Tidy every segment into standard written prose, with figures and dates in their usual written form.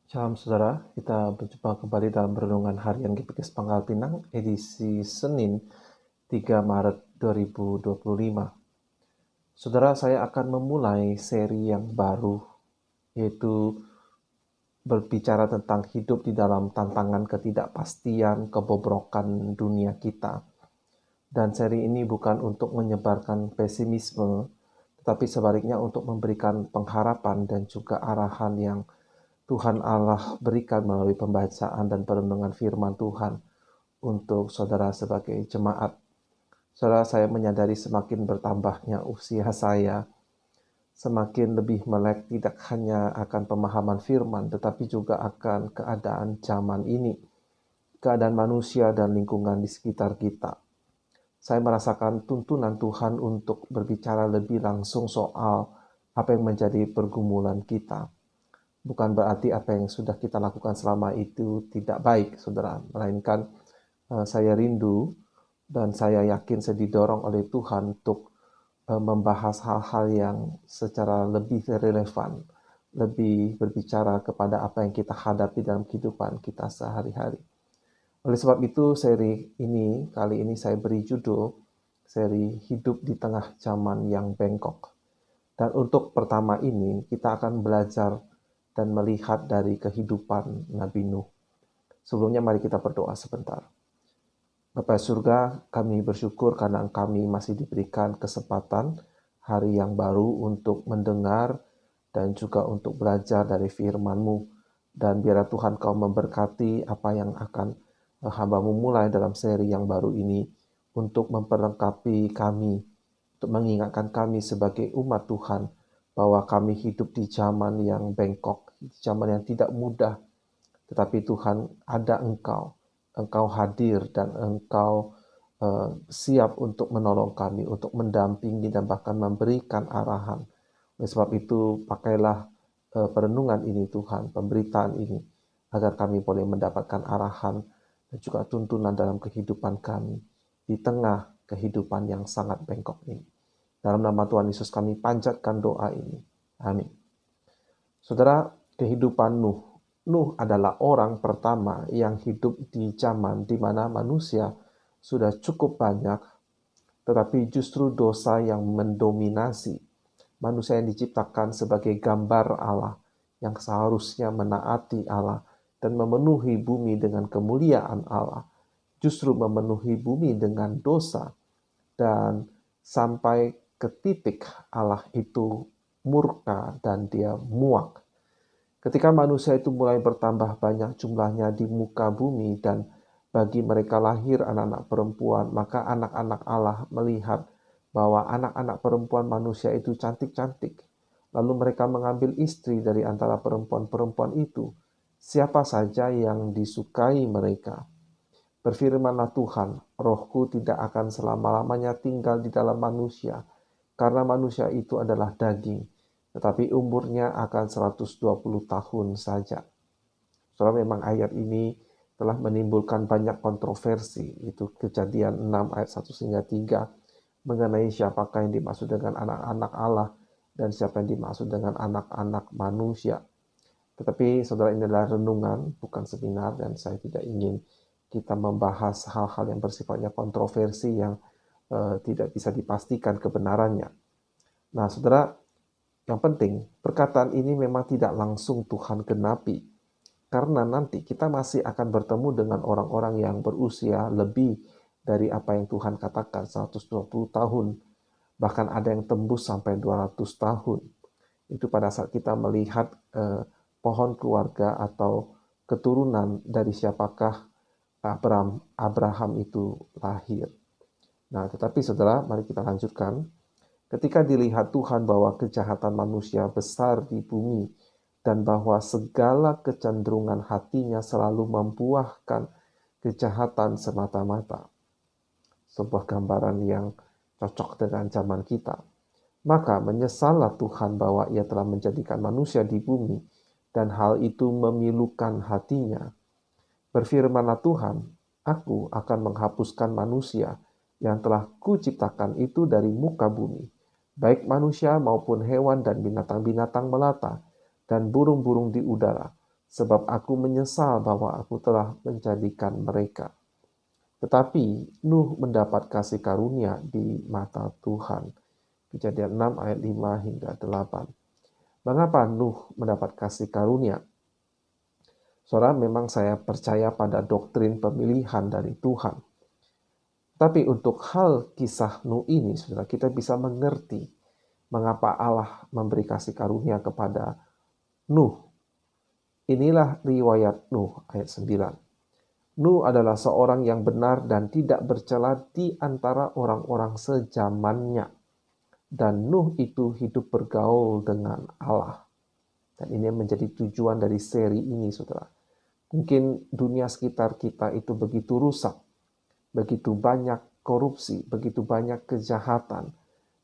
Shalom saudara, kita berjumpa kembali dalam Renungan Harian GPKS Pangkal Pinang, edisi Senin 3 Maret 2025. Saudara, saya akan memulai seri yang baru, yaitu berbicara tentang hidup di dalam tantangan ketidakpastian, kebobrokan dunia kita. Dan seri ini bukan untuk menyebarkan pesimisme, tetapi sebaliknya untuk memberikan pengharapan dan juga arahan yang Tuhan Allah berikan melalui pembacaan dan perenungan firman Tuhan untuk saudara sebagai jemaat. Saudara, saya menyadari semakin bertambahnya usia saya, semakin lebih melek tidak hanya akan pemahaman firman, tetapi juga akan keadaan zaman ini, keadaan manusia dan lingkungan di sekitar kita. Saya merasakan tuntunan Tuhan untuk berbicara lebih langsung soal apa yang menjadi pergumulan kita. Bukan berarti apa yang sudah kita lakukan selama itu tidak baik, saudara. Melainkan saya rindu dan saya yakin saya didorong oleh Tuhan untuk membahas hal-hal yang secara lebih relevan, lebih berbicara kepada apa yang kita hadapi dalam kehidupan kita sehari-hari. Oleh sebab itu, kali ini saya beri judul, seri Hidup di Tengah Zaman yang Bengkok. Dan untuk pertama ini, kita akan belajar dan melihat dari kehidupan Nabi Nuh. Sebelumnya mari kita berdoa sebentar. Bapa surga, kami bersyukur karena kami masih diberikan kesempatan hari yang baru untuk mendengar dan juga untuk belajar dari firman-Mu. Dan biarlah Tuhan Kau memberkati apa yang akan hamba-Mu mulai dalam seri yang baru ini untuk memperlengkapi kami, untuk mengingatkan kami sebagai umat Tuhan bahwa kami hidup di zaman yang bengkok, di zaman yang tidak mudah. Tetapi Tuhan, ada Engkau hadir dan Engkau siap untuk menolong kami, untuk mendampingi dan bahkan memberikan arahan. Oleh sebab itu, pakailah perenungan ini Tuhan, pemberitaan ini, agar kami boleh mendapatkan arahan dan juga tuntunan dalam kehidupan kami, di tengah kehidupan yang sangat bengkok ini. Dalam nama Tuhan Yesus kami panjatkan doa ini. Amin. Saudara, kehidupan Nuh. Nuh adalah orang pertama yang hidup di zaman di mana manusia sudah cukup banyak, tetapi justru dosa yang mendominasi. Manusia yang diciptakan sebagai gambar Allah, yang seharusnya menaati Allah dan memenuhi bumi dengan kemuliaan Allah, justru memenuhi bumi dengan dosa, dan sampai ke titik Allah itu murka dan dia muak. Ketika manusia itu mulai bertambah banyak jumlahnya di muka bumi dan bagi mereka lahir anak-anak perempuan, maka anak-anak Allah melihat bahwa anak-anak perempuan manusia itu cantik-cantik. Lalu mereka mengambil istri dari antara perempuan-perempuan itu, siapa saja yang disukai mereka. Berfirmanlah Tuhan, rohku tidak akan selama-lamanya tinggal di dalam manusia, karena manusia itu adalah daging, tetapi umurnya akan 120 tahun saja. Soalnya memang ayat ini telah menimbulkan banyak kontroversi, itu Kejadian 6 ayat 1 hingga 3, mengenai siapakah yang dimaksud dengan anak-anak Allah dan siapa yang dimaksud dengan anak-anak manusia. Tetapi saudara, ini adalah renungan, bukan seminar, dan saya tidak ingin kita membahas hal-hal yang bersifatnya kontroversi yang tidak bisa dipastikan kebenarannya. Nah, saudara, yang penting, perkataan ini memang tidak langsung Tuhan genapi. Karena nanti kita masih akan bertemu dengan orang-orang yang berusia lebih dari apa yang Tuhan katakan, 120 tahun. Bahkan ada yang tembus sampai 200 tahun. Itu pada saat kita melihat pohon keluarga atau keturunan dari siapakah Abraham itu lahir. Nah, tetapi saudara, mari kita lanjutkan. Ketika dilihat Tuhan bahwa kejahatan manusia besar di bumi dan bahwa segala kecenderungan hatinya selalu membuahkan kejahatan semata-mata. Sebuah gambaran yang cocok dengan zaman kita. Maka menyesallah Tuhan bahwa ia telah menjadikan manusia di bumi dan hal itu memilukan hatinya. Berfirmanlah Tuhan, aku akan menghapuskan manusia yang telah kuciptakan itu dari muka bumi, baik manusia maupun hewan dan binatang-binatang melata, dan burung-burung di udara, sebab aku menyesal bahwa aku telah menjadikan mereka. Tetapi Nuh mendapat kasih karunia di mata Tuhan. Kejadian 6 ayat 5 hingga 8. Mengapa Nuh mendapat kasih karunia? Saudara, memang saya percaya pada doktrin pemilihan dari Tuhan. Tapi untuk hal kisah Nuh ini, saudara, kita bisa mengerti mengapa Allah memberi kasih karunia kepada Nuh. Inilah riwayat Nuh ayat 9. Nuh adalah seorang yang benar dan tidak bercela di antara orang-orang sezamannya. Dan Nuh itu hidup bergaul dengan Allah. Dan ini menjadi tujuan dari seri ini, saudara. Mungkin dunia sekitar kita itu begitu rusak, begitu banyak korupsi, begitu banyak kejahatan.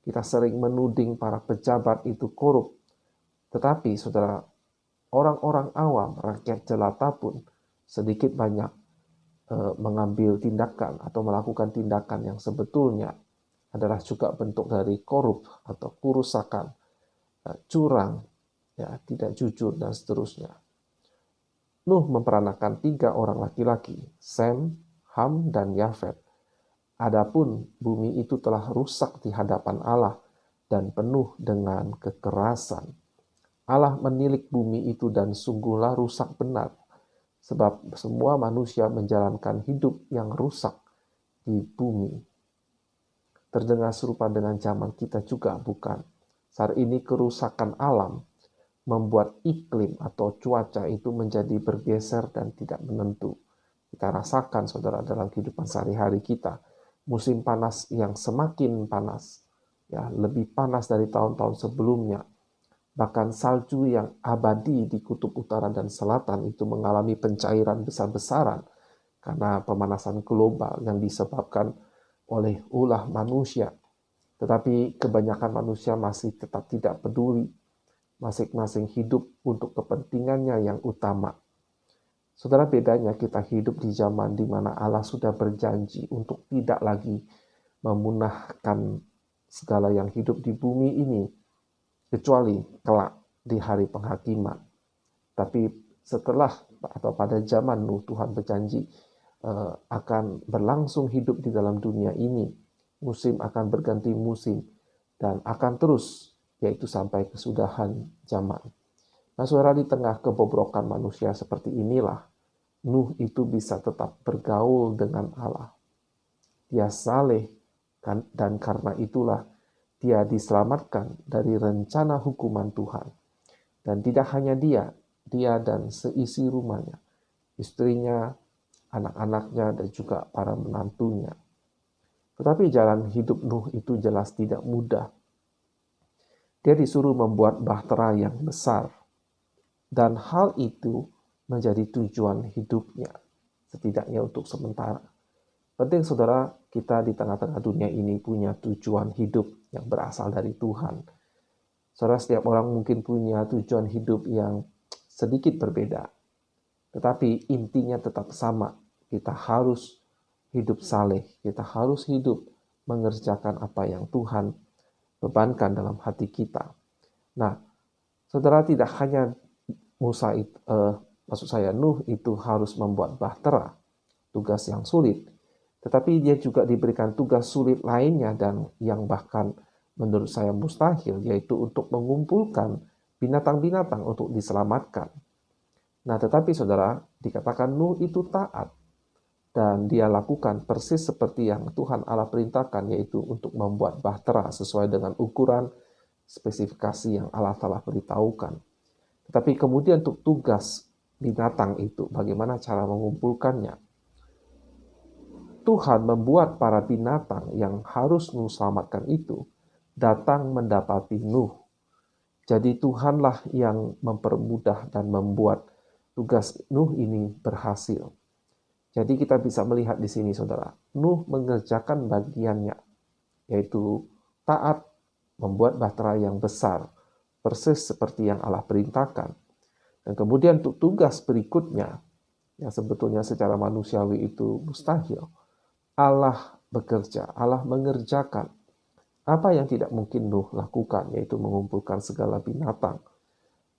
Kita sering menuding para pejabat itu korup. Tetapi, saudara, orang-orang awam, rakyat jelata pun sedikit banyak mengambil tindakan atau melakukan tindakan yang sebetulnya adalah juga bentuk dari korup atau kerusakan, curang, ya, tidak jujur, dan seterusnya. Nuh memperanakan 3 orang laki-laki, Sem, Ham, dan Yafet. Adapun bumi itu telah rusak di hadapan Allah dan penuh dengan kekerasan. Allah menilik bumi itu dan sungguhlah rusak benar, sebab semua manusia menjalankan hidup yang rusak di bumi. Terdengar serupa dengan zaman kita juga, bukan? Saat ini kerusakan alam membuat iklim atau cuaca itu menjadi bergeser dan tidak menentu. Kita rasakan, saudara, dalam kehidupan sehari-hari kita, musim panas yang semakin panas, ya, lebih panas dari tahun-tahun sebelumnya. Bahkan salju yang abadi di kutub utara dan selatan itu mengalami pencairan besar-besaran karena pemanasan global yang disebabkan oleh ulah manusia. Tetapi kebanyakan manusia masih tetap tidak peduli. Masing-masing hidup untuk kepentingannya yang utama. Saudara, bedanya kita hidup di zaman di mana Allah sudah berjanji untuk tidak lagi memunahkan segala yang hidup di bumi ini, kecuali kelak di hari penghakiman. Tapi setelah atau pada zaman Nuh, Tuhan berjanji akan berlangsung hidup di dalam dunia ini. Musim akan berganti musim dan akan terus, yaitu sampai kesudahan zaman. Nah, saudara, di tengah kebobrokan manusia seperti inilah, Nuh itu bisa tetap bergaul dengan Allah. Dia saleh, dan karena itulah dia diselamatkan dari rencana hukuman Tuhan. Dan tidak hanya dia dan seisi rumahnya, istrinya, anak-anaknya, dan juga para menantunya. Tetapi jalan hidup Nuh itu jelas tidak mudah. Dia disuruh membuat bahtera yang besar, dan hal itu menjadi tujuan hidupnya, setidaknya untuk sementara. Penting, saudara, kita di tengah-tengah dunia ini punya tujuan hidup yang berasal dari Tuhan. Saudara, setiap orang mungkin punya tujuan hidup yang sedikit berbeda, tetapi intinya tetap sama. Kita harus hidup saleh, kita harus hidup mengerjakan apa yang Tuhan bebankan dalam hati kita. Nah, saudara, tidak hanya Nuh itu harus membuat bahtera, tugas yang sulit, tetapi dia juga diberikan tugas sulit lainnya dan yang bahkan menurut saya mustahil, yaitu untuk mengumpulkan binatang-binatang untuk diselamatkan. Nah, tetapi saudara, dikatakan Nuh itu taat, dan dia lakukan persis seperti yang Tuhan Allah perintahkan, yaitu untuk membuat bahtera sesuai dengan ukuran spesifikasi yang Allah telah beritahukan. Tetapi kemudian untuk tugas binatang itu, bagaimana cara mengumpulkannya? Tuhan membuat para binatang yang harus Nuh selamatkan itu datang mendapati Nuh. Jadi Tuhanlah yang mempermudah dan membuat tugas Nuh ini berhasil. Jadi kita bisa melihat di sini, saudara, Nuh mengerjakan bagiannya, yaitu taat, membuat bahtera yang besar, persis seperti yang Allah perintahkan. Dan kemudian untuk tugas berikutnya, yang sebetulnya secara manusiawi itu mustahil, Allah bekerja, Allah mengerjakan apa yang tidak mungkin Nuh lakukan, yaitu mengumpulkan segala binatang.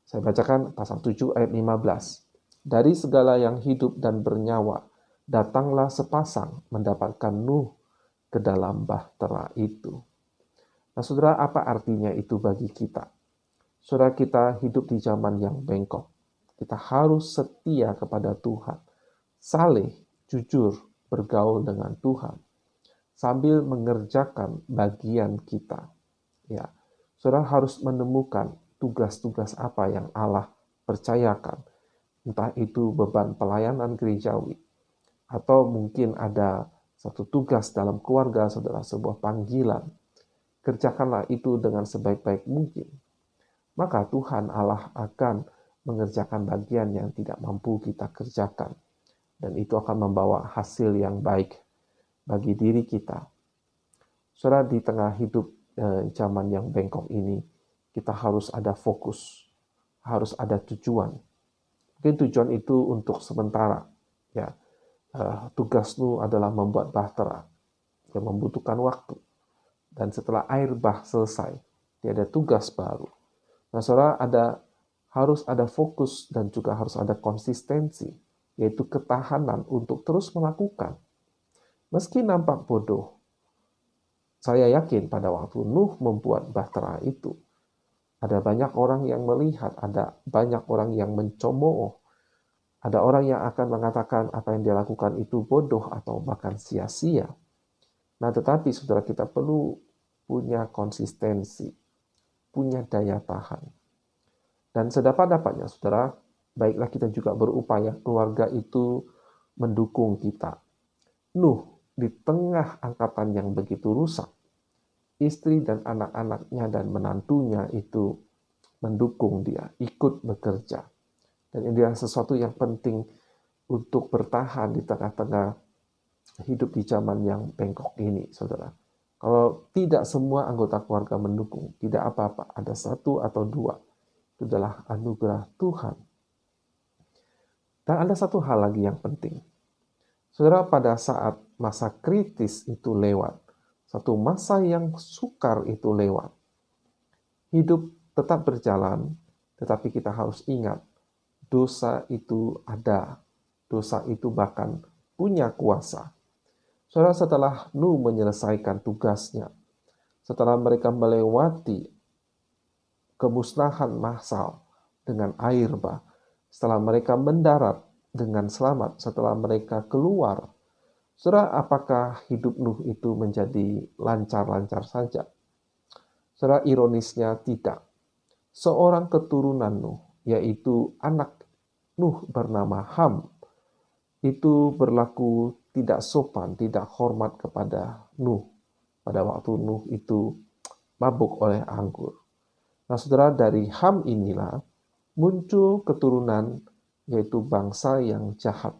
Saya bacakan pasal 7 ayat 15. Dari segala yang hidup dan bernyawa, datanglah sepasang mendapatkan Nuh ke dalam bahtera itu. Nah, saudara, apa artinya itu bagi kita? Saudara, kita hidup di zaman yang bengkok. Kita harus setia kepada Tuhan, saleh, jujur, bergaul dengan Tuhan, sambil mengerjakan bagian kita. Ya, saudara harus menemukan tugas-tugas apa yang Allah percayakan. Entah itu beban pelayanan gerejawi, atau mungkin ada satu tugas dalam keluarga saudara, sebuah panggilan. Kerjakanlah itu dengan sebaik-baik mungkin. Maka Tuhan Allah akan mengerjakan bagian yang tidak mampu kita kerjakan. Dan itu akan membawa hasil yang baik bagi diri kita. Saudara, di tengah hidup zaman yang bengkok ini, kita harus ada fokus, harus ada tujuan. Mungkin tujuan itu untuk sementara, ya. Tugasmu adalah membuat bahtera yang membutuhkan waktu. Dan setelah air bah selesai, ada tugas baru. Nah, saudara, harus ada fokus dan juga harus ada konsistensi, yaitu ketahanan untuk terus melakukan. Meski nampak bodoh, saya yakin pada waktu Nuh membuat bahtera itu, ada banyak orang yang melihat, ada banyak orang yang mencemooh, ada orang yang akan mengatakan apa yang dia lakukan itu bodoh atau bahkan sia-sia. Nah, tetapi saudara, kita perlu punya konsistensi, punya daya tahan. Dan sedapat-dapatnya, saudara, baiklah kita juga berupaya keluarga itu mendukung kita. Nuh, di tengah angkatan yang begitu rusak, istri dan anak-anaknya dan menantunya itu mendukung dia, ikut bekerja. Dan ini adalah sesuatu yang penting untuk bertahan di tengah-tengah hidup di zaman yang bengkok ini, saudara. Kalau tidak semua anggota keluarga mendukung, tidak apa-apa, ada satu atau dua. Itu adalah anugerah Tuhan. Dan ada satu hal lagi yang penting. Saudara, pada saat masa kritis itu lewat, satu masa yang sukar itu lewat, hidup tetap berjalan, tetapi kita harus ingat, dosa itu ada. Dosa itu bahkan punya kuasa. Saudara, setelah Nuh menyelesaikan tugasnya, setelah mereka melewati kemusnahan massal dengan air bah, setelah mereka mendarat dengan selamat, setelah mereka keluar, saudara, apakah hidup Nuh itu menjadi lancar-lancar saja? Saudara, ironisnya tidak. Seorang keturunan Nuh, yaitu anak Nuh bernama Ham, itu berlaku tidak sopan, tidak hormat kepada Nuh. Pada waktu Nuh itu mabuk oleh anggur. Nah, saudara, dari Ham inilah muncul keturunan, yaitu bangsa yang jahat.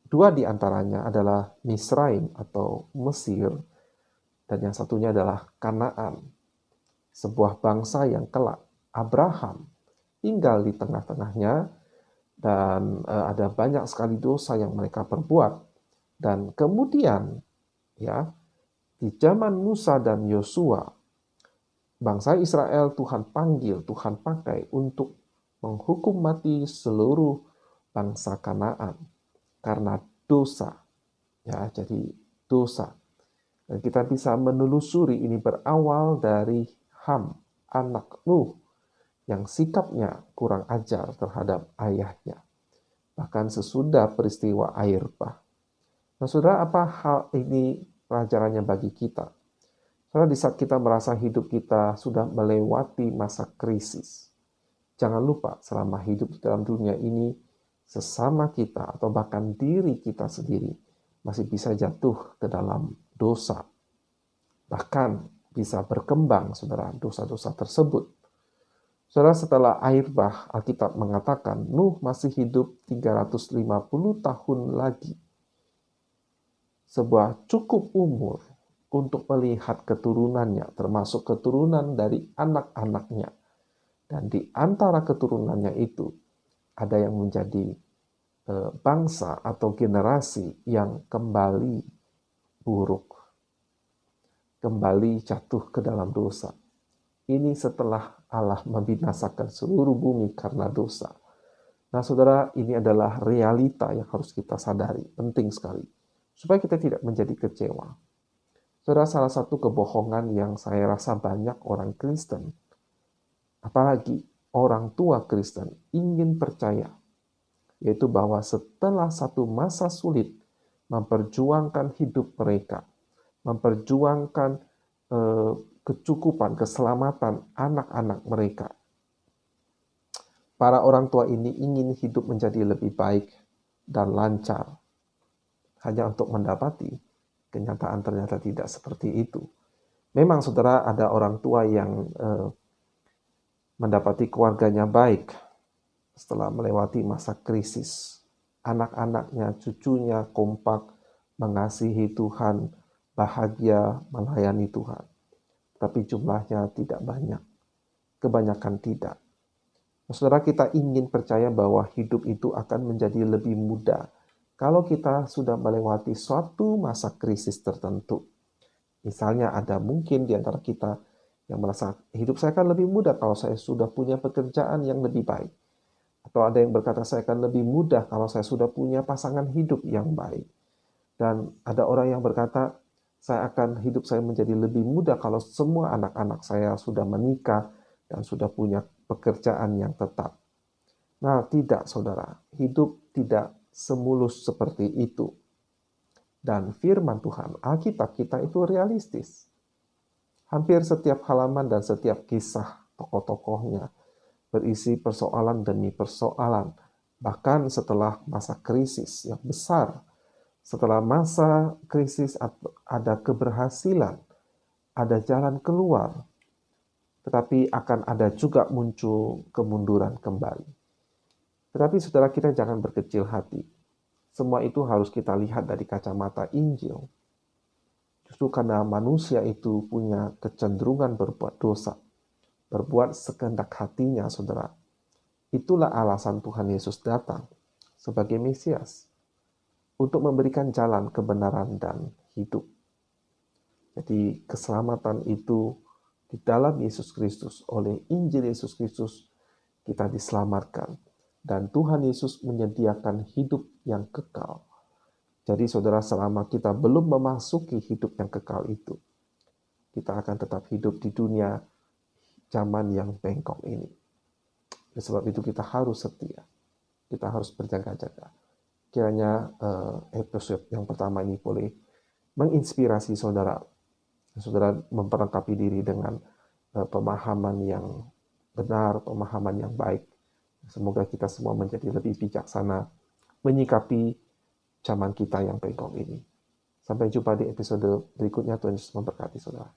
Dua di antaranya adalah Misraim atau Mesir, dan yang satunya adalah Kanaan, sebuah bangsa yang kelak Abraham tinggal di tengah-tengahnya, dan ada banyak sekali dosa yang mereka perbuat. Dan kemudian, ya, di zaman Musa dan Yosua, bangsa Israel Tuhan panggil, Tuhan pakai untuk menghukum mati seluruh bangsa Kanaan karena dosa. Ya, jadi dosa. Dan kita bisa menelusuri ini berawal dari Ham, anak Nuh, yang sikapnya kurang ajar terhadap ayahnya. Bahkan sesudah peristiwa air bah. Nah, saudara, apa hal ini pelajarannya bagi kita? Saudara, di saat kita merasa hidup kita sudah melewati masa krisis, jangan lupa selama hidup dalam dunia ini, sesama kita atau bahkan diri kita sendiri masih bisa jatuh ke dalam dosa. Bahkan bisa berkembang, saudara, dosa-dosa tersebut. Saudara, setelah air bah, Alkitab mengatakan Nuh masih hidup 350 tahun lagi. Sebuah cukup umur untuk melihat keturunannya, termasuk keturunan dari anak-anaknya. Dan di antara keturunannya itu, ada yang menjadi bangsa atau generasi yang kembali buruk, kembali jatuh ke dalam dosa. Ini setelah Allah membinasakan seluruh bumi karena dosa. Nah, saudara, ini adalah realita yang harus kita sadari, penting sekali, supaya kita tidak menjadi kecewa. Saudara, salah satu kebohongan yang saya rasa banyak orang Kristen, apalagi orang tua Kristen, ingin percaya, yaitu bahwa setelah satu masa sulit, memperjuangkan hidup mereka, memperjuangkan kecukupan, keselamatan anak-anak mereka. Para orang tua ini ingin hidup menjadi lebih baik dan lancar, hanya untuk mendapati kenyataan ternyata tidak seperti itu. Memang saudara, ada orang tua yang mendapati keluarganya baik setelah melewati masa krisis. Anak-anaknya, cucunya kompak, mengasihi Tuhan, bahagia melayani Tuhan. Tapi jumlahnya tidak banyak. Kebanyakan tidak. Saudara, kita ingin percaya bahwa hidup itu akan menjadi lebih mudah kalau kita sudah melewati suatu masa krisis tertentu. Misalnya ada mungkin di antara kita yang merasa hidup saya akan lebih mudah kalau saya sudah punya pekerjaan yang lebih baik. Atau ada yang berkata saya akan lebih mudah kalau saya sudah punya pasangan hidup yang baik. Dan ada orang yang berkata hidup saya menjadi lebih mudah kalau semua anak-anak saya sudah menikah dan sudah punya pekerjaan yang tetap. Nah, tidak saudara, hidup tidak semulus seperti itu. Dan firman Tuhan, Alkitab kita itu realistis. Hampir setiap halaman dan setiap kisah tokoh-tokohnya berisi persoalan demi persoalan. Bahkan setelah masa krisis yang besar, setelah masa krisis ada keberhasilan, ada jalan keluar, tetapi akan ada juga muncul kemunduran kembali. Tetapi saudara, kita jangan berkecil hati. Semua itu harus kita lihat dari kacamata Injil. Justru karena manusia itu punya kecenderungan berbuat dosa, berbuat sekehendak hatinya, saudara. Itulah alasan Tuhan Yesus datang sebagai Mesias untuk memberikan jalan kebenaran dan hidup. Jadi keselamatan itu di dalam Yesus Kristus, oleh Injil Yesus Kristus kita diselamatkan. Dan Tuhan Yesus menyediakan hidup yang kekal. Jadi saudara, selama kita belum memasuki hidup yang kekal itu, kita akan tetap hidup di dunia zaman yang bengkok ini. Oleh sebab itu kita harus setia. Kita harus berjaga-jaga. Kiranya episode yang pertama ini boleh menginspirasi saudara. Saudara memperlengkapi diri dengan pemahaman yang benar, pemahaman yang baik. Semoga kita semua menjadi lebih bijaksana menyikapi zaman kita yang bengkok ini. Sampai jumpa di episode berikutnya. Tuhan Yesus memberkati saudara.